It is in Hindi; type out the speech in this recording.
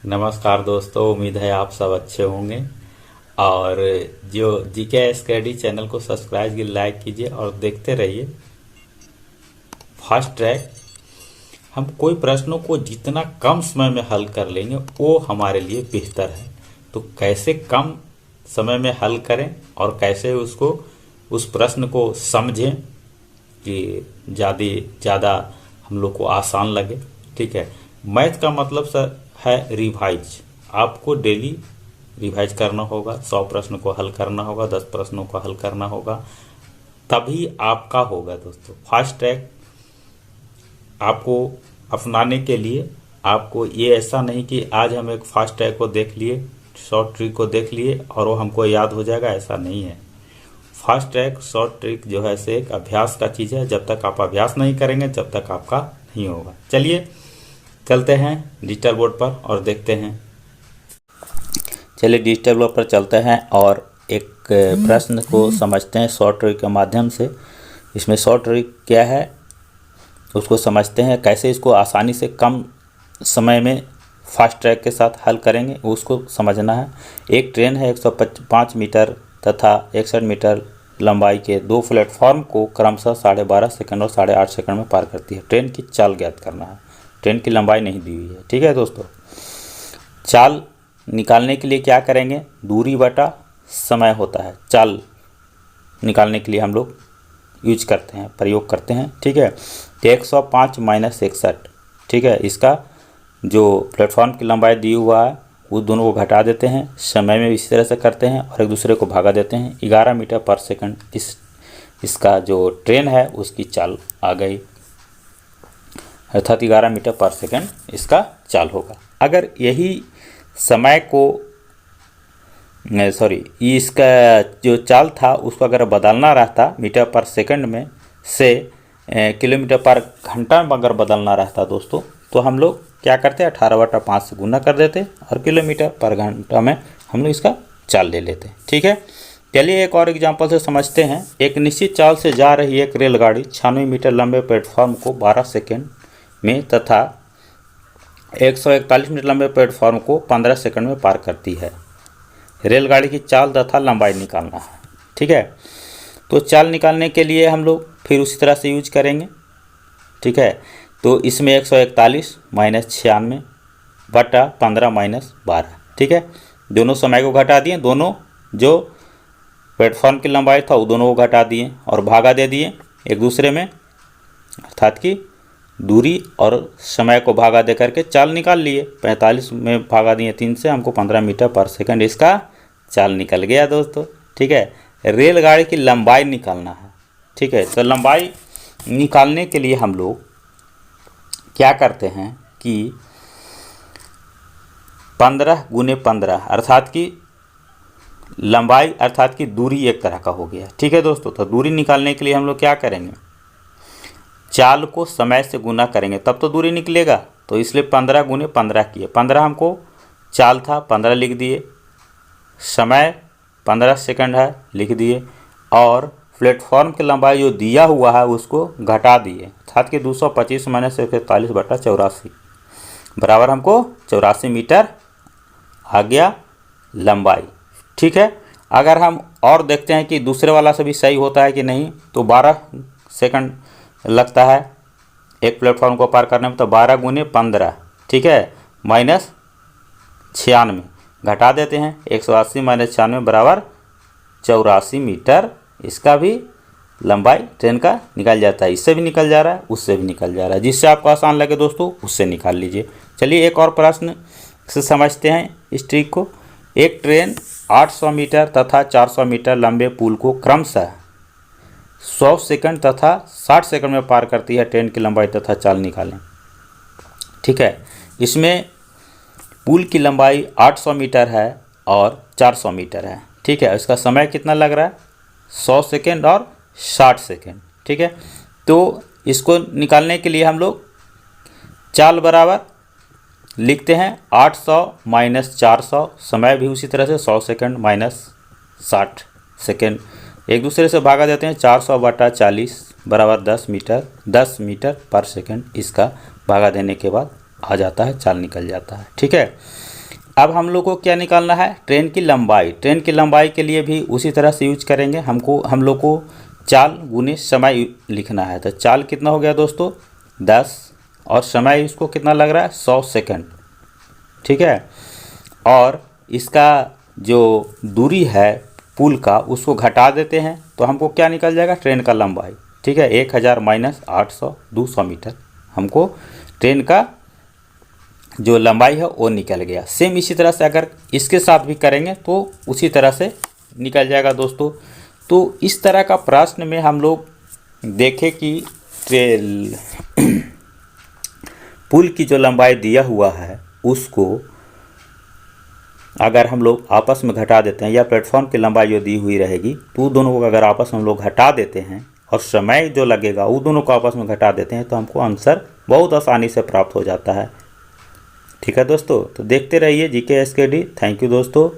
नमस्कार दोस्तों, उम्मीद है आप सब अच्छे होंगे। और जो जीके स्टडी चैनल को सब्सक्राइब कीजिए, लाइक कीजिए और देखते रहिए फास्ट ट्रैक। हम कोई प्रश्नों को जितना कम समय में हल कर लेंगे वो हमारे लिए बेहतर है। तो कैसे कम समय में हल करें और कैसे उसको उस प्रश्न को समझें कि ज़्यादा हम लोग को आसान लगे। ठीक है, मैथ का मतलब सर है रिवाइज। आपको डेली रिवाइज करना होगा, 100 प्रश्न को हल करना होगा, 10 प्रश्नों को हल करना होगा, तभी आपका होगा दोस्तों। फास्ट ट्रैक आपको अपनाने के लिए आपको ये ऐसा नहीं कि आज हम एक फास्ट ट्रैक को देख लिए, शॉर्ट ट्रिक को देख लिए और वो हमको याद हो जाएगा, ऐसा नहीं है। फास्ट ट्रैक शॉर्ट ट्रिक जो है से एक अभ्यास का चीज़ है। जब तक आप अभ्यास नहीं करेंगे जब तक आपका नहीं होगा। चलिए चलते हैं डिजिटल बोर्ड पर और देखते हैं। चलिए डिजिटल बोर्ड पर चलते हैं और एक प्रश्न को समझते हैं शॉर्ट ट्रिक के माध्यम से। इसमें शॉर्ट ट्रिक क्या है उसको समझते हैं, कैसे इसको आसानी से कम समय में फास्ट ट्रैक के साथ हल करेंगे उसको समझना है। एक ट्रेन है 105 मीटर तथा 61 मीटर लंबाई के दो प्लेटफॉर्म को क्रमशः 12.5 सेकंड और 8.5 सेकंड में पार करती है। ट्रेन की चाल ज्ञात करना है। ट्रेन की लंबाई नहीं दी हुई है। ठीक है दोस्तों, चाल निकालने के लिए क्या करेंगे, दूरी बटा समय होता है। चाल निकालने के लिए हम लोग यूज करते हैं, प्रयोग करते हैं। ठीक है, तो 105 माइनस 61। ठीक है, इसका जो प्लेटफॉर्म की लंबाई दी हुआ है वो दोनों को घटा देते हैं, समय में इसी तरह से करते हैं और एक दूसरे को भागा देते हैं। 11 मीटर पर सेकंड इसका जो ट्रेन है उसकी चाल आ गई, अर्थात 11 मीटर पर सेकंड इसका चाल होगा। अगर यही समय को इसका जो चाल था उसको अगर बदलना रहता मीटर पर सेकंड में से किलोमीटर पर घंटा में अगर बदलना रहता दोस्तों, तो हम लोग क्या करते, 18/5 से गुना कर देते और किलोमीटर पर घंटा में हम लोग इसका चाल ले लेते। ठीक है, चलिए एक और एग्जांपल से समझते हैं। एक निश्चित चाल से जा रही एक रेलगाड़ी 96 मीटर लंबे प्लेटफॉर्म को 12 सेकंड में तथा 141 मीटर लंबे प्लेटफॉर्म को 15 सेकंड में पार करती है। रेलगाड़ी की चाल तथा लंबाई निकालना है। ठीक है, तो चाल निकालने के लिए हम लोग फिर उसी तरह से यूज करेंगे। ठीक है, तो इसमें 141 माइनस 96 बटा 15 माइनस 12। ठीक है, दोनों समय को घटा दिए, दोनों जो प्लेटफॉर्म की लंबाई था वो दोनों को घटा दिए और भागा दे दिए एक दूसरे में, अर्थात कि दूरी और समय को भागा दे करके चाल निकाल लिए। 45 में भागा दिए 3 से, हमको 15 मीटर पर सेकंड इसका चाल निकल गया दोस्तों। ठीक है, रेलगाड़ी की लंबाई निकालना है। ठीक है, तो लंबाई निकालने के लिए हम लोग क्या करते हैं कि 15 गुने 15 अर्थात कि लंबाई अर्थात कि दूरी एक तरह का हो गया। ठीक है दोस्तों, तो दूरी निकालने के लिए हम लोग क्या करेंगे, चाल को समय से गुना करेंगे तब तो दूरी निकलेगा। तो इसलिए 15 गुने 15 किए। 15 हमको चाल था 15 लिख दिए, समय 15 सेकंड है लिख दिए और प्लेटफॉर्म की लंबाई जो दिया हुआ है उसको घटा दिए, अर्थात कि 225 माइनस 141 बटा 84 बराबर हमको 84 मीटर आ गया लंबाई। ठीक है, अगर हम और देखते हैं कि दूसरे वाला से भी सही होता है कि नहीं, तो 12 सेकंड लगता है एक प्लेटफॉर्म को पार करने में, तो 12 गुने 15। ठीक है, माइनस 96 घटा देते हैं, 180 माइनस 96 बराबर 84 मीटर इसका भी लंबाई ट्रेन का निकल जाता है। इससे भी निकल जा रहा है, उससे भी निकल जा रहा है, जिससे आपको आसान लगे दोस्तों उससे निकाल लीजिए। चलिए एक और प्रश्न से समझते हैं इस ट्रिक को। एक ट्रेन 800 मीटर तथा 400 मीटर लंबे पुल को क्रमशः 100 सेकंड तथा 60 सेकंड में पार करती है। ट्रेन की लंबाई तथा चाल निकालें। ठीक है, इसमें पुल की लंबाई 800 मीटर है और 400 मीटर है। ठीक है, इसका समय कितना लग रहा है, 100 सेकंड और 60 सेकंड। ठीक है, तो इसको निकालने के लिए हम लोग चाल बराबर लिखते हैं 800 माइनस 400, समय भी उसी तरह से 100 सेकंड माइनस 60 सेकंड, एक दूसरे से भागा देते हैं। 400 बटा 40 बराबर 10 मीटर पर सेकंड इसका भागा देने के बाद आ जाता है, चाल निकल जाता है। ठीक है, अब हम लोग को क्या निकालना है, ट्रेन की लंबाई। ट्रेन की लंबाई के लिए भी उसी तरह से यूज करेंगे। हम लोग को चाल गुने समय लिखना है। तो चाल कितना हो गया दोस्तों 10 और समय इसको कितना लग रहा है 100 सेकंड, ठीक है। और इसका जो दूरी है पुल का उसको घटा देते हैं तो हमको क्या निकल जाएगा ट्रेन का लंबाई, ठीक है। 1000 माइनस 800 200 मीटर हमको ट्रेन का जो लंबाई है वो निकल गया। सेम इसी तरह से अगर इसके साथ भी करेंगे तो उसी तरह से निकल जाएगा दोस्तों। तो इस तरह का प्रश्न में हम लोग देखें कि पुल की जो लंबाई दिया हुआ है उसको अगर हम लोग आपस में घटा देते हैं या प्लेटफॉर्म की लंबाई जो दी हुई रहेगी तो दोनों को अगर आपस में हम लोग घटा देते हैं और समय जो लगेगा वो दोनों को आपस में घटा देते हैं तो हमको आंसर बहुत आसानी से प्राप्त हो जाता है, ठीक है दोस्तों। तो देखते रहिए जीके एसकेडी। थैंक यू दोस्तों।